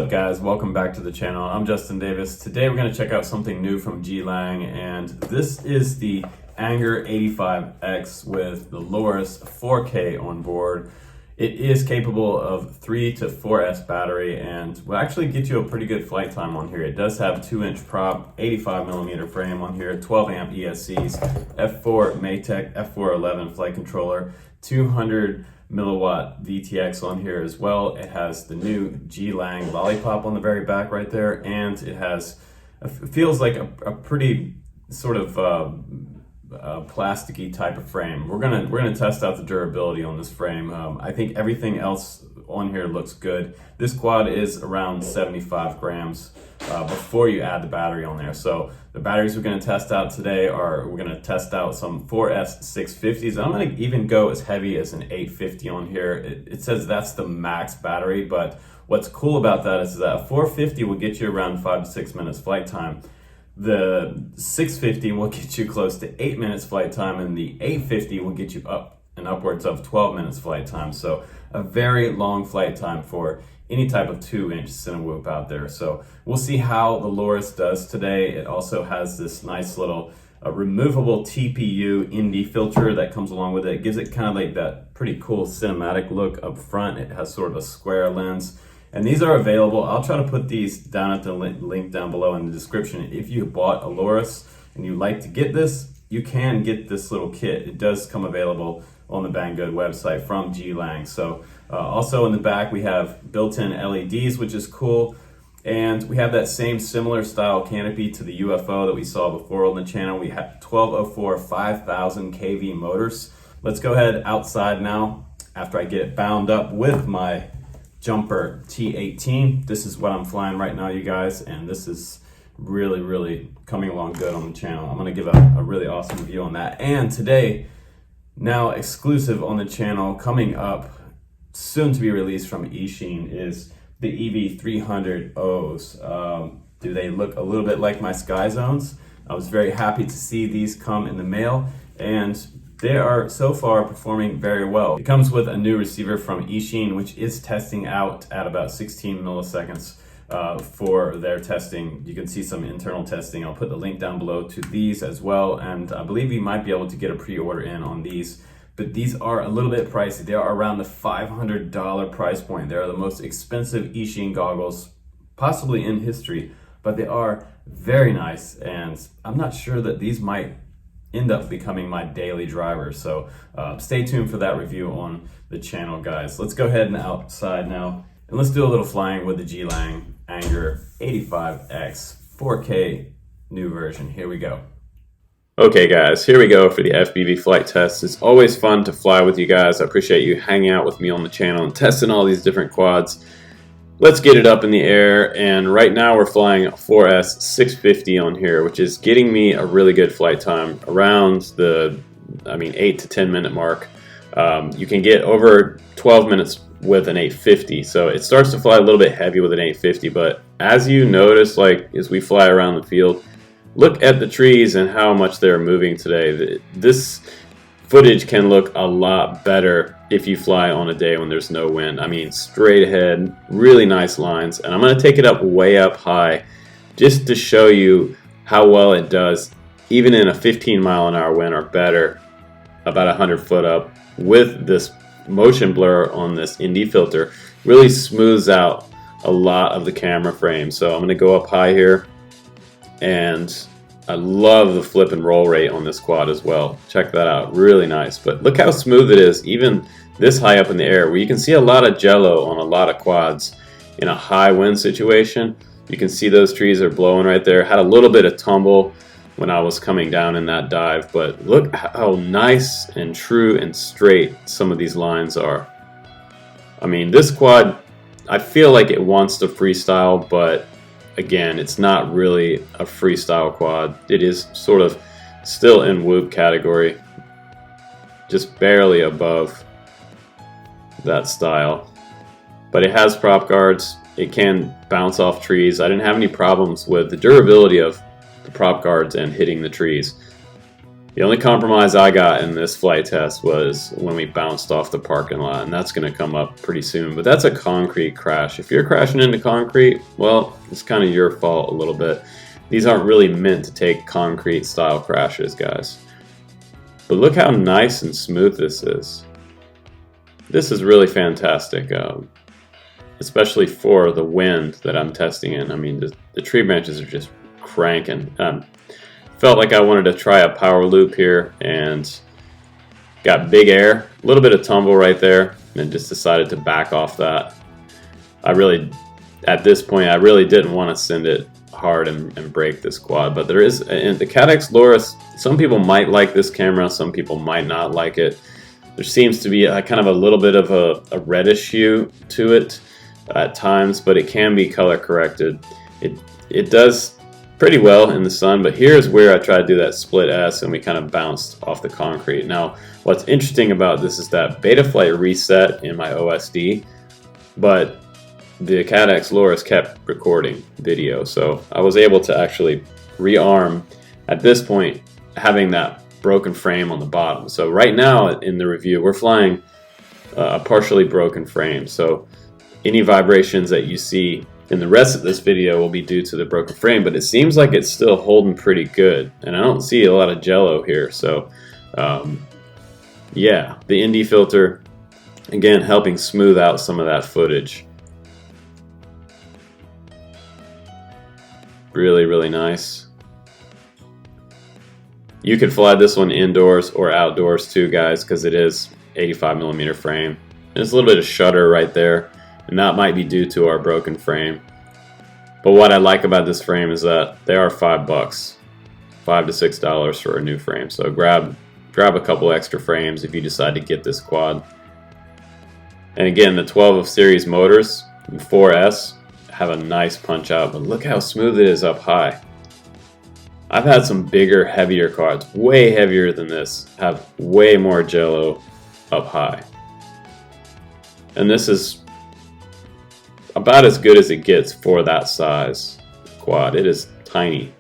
up guys, welcome back to the channel. I'm Justin Davis. Today we're going to check out something new from Geelang, and this is the Anger 85X with the Loris 4K on board. It is capable of 3 to 4S battery and will actually get you a pretty good flight time on here. It does have 2-inch prop, 85mm frame on here, 12 amp ESCs, F4 Maytech F411 flight controller, 200 milliwatt VTX on here as well. It has the new Geelang lollipop on the very back right there, and it has, it feels like a pretty sort of plasticky type of frame. We're gonna test out the durability on this frame. I think everything else on here looks good. This quad is around 75 grams before you add the battery on there. So the batteries we're going to test out today are, we're going to test out some 4S 650s. I'm going to even go as heavy as an 850 on here. It says that's the max battery, but what's cool about that is that a 450 will get you around 5 to 6 minutes flight time. The 650 will get you close to 8 minutes flight time, and the 850 will get you up and upwards of 12 minutes flight time. So a very long flight time for any type of 2-inch Cinewhoop out there. So we'll see how the Loris does today. It also has this nice little removable TPU ND filter that comes along with it. It gives it kind of like that pretty cool cinematic look up front. It has sort of a square lens. And these are available. I'll try to put these down at the link down below in the description. If you bought a Loris and you like to get this, you can get this little kit. It does come available on the Banggood website from Geelang. So also in the back we have built-in LEDs, which is cool. And we have that same similar style canopy to the UFO that we saw before on the channel. We have 1204 5000 kV motors. Let's go ahead outside now after I get it bound up with my Jumper T18. This is what I'm flying right now, you guys, and this is really coming along good on the channel. I'm gonna give a really awesome review on that. And today, now exclusive on the channel, coming up, soon to be released from Eachine, is the EV300Os. Do they look a little bit like my Sky Zones? I was very happy to see these come in the mail, and they are so far performing very well. It comes with a new receiver from Eachine, which is testing out at about 16 milliseconds for their testing. You can see some internal testing. I'll put the link down below to these as well, and I believe you might be able to get a pre-order in on these. But these are a little bit pricey. They are around the $500 price point. They are the most expensive Eachine goggles possibly in history, but they are very nice, and I'm not sure that these might end up becoming my daily driver. So stay tuned for that review on the channel, guys. Let's go ahead and outside now, and let's do a little flying with the Geelang Anger 85X 4K new version. Here we go. Okay guys, here we go for the FPV flight test. It's always fun to fly with you guys. I appreciate you hanging out with me on the channel and testing all these different quads. Let's get it up in the air, and right now we're flying a 4S 650 on here, which is getting me a really good flight time around the 8 to 10 minute mark. You can get over 12 minutes with an 850, so it starts to fly a little bit heavy with an 850, but as you notice, like as we fly around the field, look at the trees and how much they're moving today. This footage can look a lot better if you fly on a day when there's no wind. I mean, straight ahead, really nice lines, and I'm going to take it up way up high just to show you how well it does even in a 15-mile-an-hour wind or better, about 100 foot up. With this motion blur on this ND filter, really smooths out a lot of the camera frame. So I'm going to go up high here, and I love the flip and roll rate on this quad as well. Check that out, really nice. But look how smooth it is, even this high up in the air, where you can see a lot of jello on a lot of quads in a high wind situation. You can see those trees are blowing right there. Had a little bit of tumble when I was coming down in that dive, but look how nice and true and straight some of these lines are. I mean, this quad, I feel like it wants to freestyle, but again, it's not really a freestyle quad. It is sort of still in whoop category, just barely above that style. But it has prop guards. It can bounce off trees. I didn't have any problems with the durability of the prop guards and hitting the trees. The only compromise I got in this flight test was when we bounced off the parking lot, and that's going to come up pretty soon. But that's a concrete crash. If you're crashing into concrete, well, it's kind of your fault a little bit. These aren't really meant to take concrete style crashes, guys. But look how nice and smooth this is. This is really fantastic, especially for the wind that I'm testing in. I mean, the tree branches are just cranking. Felt like I wanted to try a power loop here and got big air, a little bit of tumble right there, and just decided to back off that. At this point, I really didn't want to send it hard and break this quad, but there is, and the Caddx Loris, some people might like this camera, some people might not like it. There seems to be kind of a little bit of a reddish hue to it at times, but it can be color corrected. It does pretty well in the sun, but here's where I tried to do that split S and we kind of bounced off the concrete. Now, what's interesting about this is that Betaflight reset in my OSD, but the Caddx Loris kept recording video, so I was able to actually rearm at this point, having that broken frame on the bottom. So right now in the review, we're flying a partially broken frame, so any vibrations that you see in the rest of this video will be due to the broken frame, but it seems like it's still holding pretty good, and I don't see a lot of jello here. So yeah, the ND filter, again, helping smooth out some of that footage. Really, really nice. You could fly this one indoors or outdoors too, guys, because it is 85mm frame. There's a little bit of shutter right there, and that might be due to our broken frame. But what I like about this frame is that they are $5, $5 to $6 for a new frame. So grab a couple extra frames if you decide to get this quad. And again, the 12 series motors, 4S, have a nice punch out, but look how smooth it is up high. I've had some bigger, heavier quads, way heavier than this, have way more jello up high. And this is about as good as it gets for that size quad. It is tiny.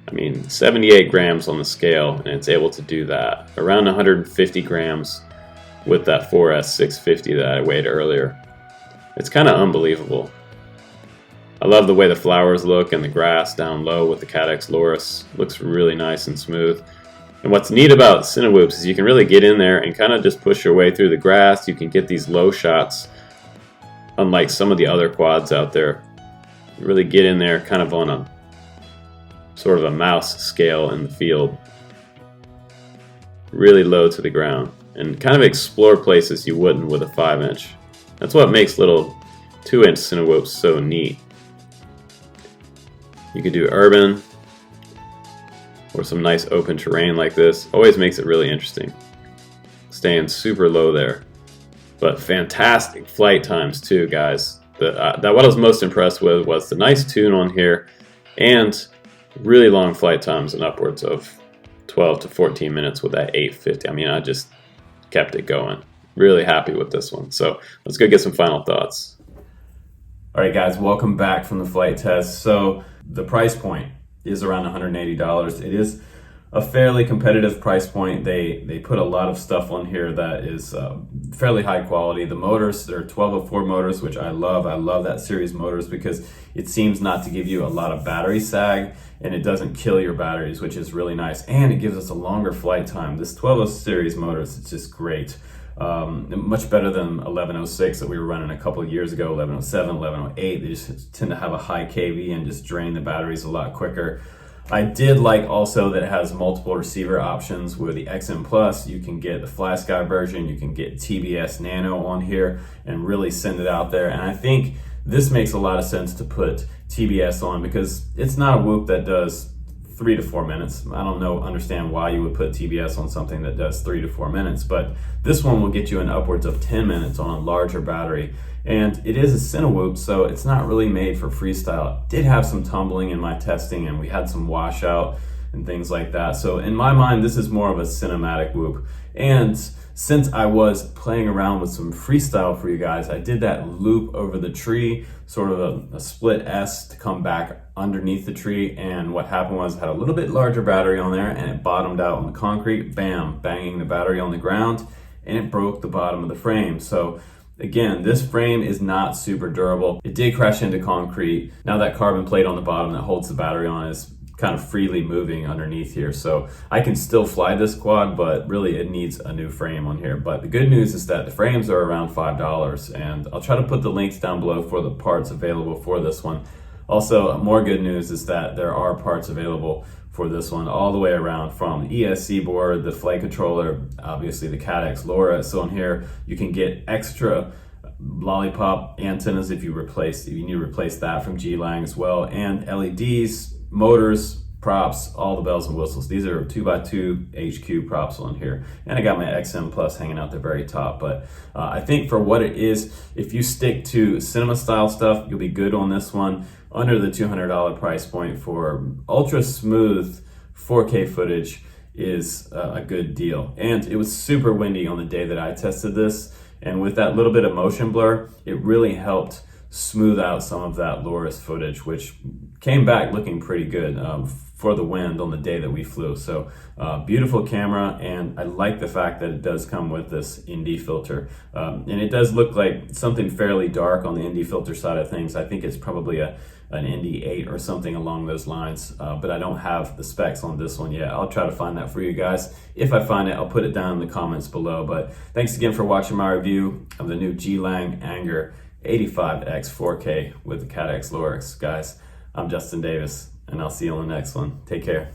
I mean, 78 grams on the scale, and it's able to do that. Around 150 grams with that 4S 650 that I weighed earlier. It's kind of unbelievable. I love the way the flowers look and the grass down low with the Caddx Loris. Looks really nice and smooth. And what's neat about Cinewhoops is you can really get in there and kind of just push your way through the grass. You can get these low shots, unlike some of the other quads out there. You really get in there kind of on a sort of a mouse scale in the field. Really low to the ground. And kind of explore places you wouldn't with a 5-inch. That's what makes little 2-inch Cinewhoops so neat. You could do urban or some nice open terrain like this. Always makes it really interesting. Staying super low there. But fantastic flight times too, guys. What I was most impressed with was the nice tune on here and really long flight times and upwards of 12 to 14 minutes with that 850. I mean, I just kept it going. Really happy with this one. So let's go get some final thoughts. All right, guys, welcome back from the flight test. So the price point is around $180. It is a fairly competitive price point. They put a lot of stuff on here that is fairly high quality. The motors, they're 1204 motors, which I love. I love that series motors because it seems not to give you a lot of battery sag, and it doesn't kill your batteries, which is really nice. And it gives us a longer flight time. This 12 series motors, it's just great. Much better than 1106 that we were running a couple of years ago, 1107, 1108. They just tend to have a high kV and just drain the batteries a lot quicker. I did like also that it has multiple receiver options. With the XM Plus, you can get the FlySky version, you can get TBS Nano on here and really send it out there. And I think this makes a lot of sense to put TBS on because it's not a whoop that does 3 to 4 minutes. I don't understand why you would put TBS on something that does 3 to 4 minutes, but this one will get you in upwards of 10 minutes on a larger battery. And it is a Cinewhoop, so it's not really made for freestyle. It did have some tumbling in my testing, and we had some washout and things like that. So in my mind, this is more of a cinematic whoop. And since I was playing around with some freestyle for you guys, I did that loop over the tree, sort of a split S to come back underneath the tree, and what happened was I had a little bit larger battery on there and it bottomed out on the concrete, bam, banging the battery on the ground, and it broke the bottom of the frame. So again, this frame is not super durable. It did crash into concrete. Now that carbon plate on the bottom that holds the battery on is kind of freely moving underneath here. So I can still fly this quad, but really it needs a new frame on here. But the good news is that the frames are around $5, and I'll try to put the links down below for the parts available for this one. Also, more good news is that there are parts available for this one all the way around, from the ESC board, the flight controller, obviously the Caddx Loris. So on here, you can get extra lollipop antennas if you need to replace that from Geelang as well, and LEDs, motors, props, all the bells and whistles. These are 2x2 HQ props on here. And I got my XM Plus hanging out the very top. But I think for what it is, if you stick to cinema style stuff, you'll be good on this one. Under the $200 price point for ultra smooth 4K footage is a good deal. And it was super windy on the day that I tested this. And with that little bit of motion blur, it really helped smooth out some of that Loris footage, which came back looking pretty good for the wind on the day that we flew. So beautiful camera, and I like the fact that it does come with this ND filter. And it does look like something fairly dark on the ND filter side of things. I think it's probably an ND 8 or something along those lines, but I don't have the specs on this one yet. I'll try to find that for you guys. If I find it, I'll put it down in the comments below. But thanks again for watching my review of the new Geelang Anger 85X 4K with the Caddx Loris. Guys, I'm Justin Davis, and I'll see you on the next one. Take care.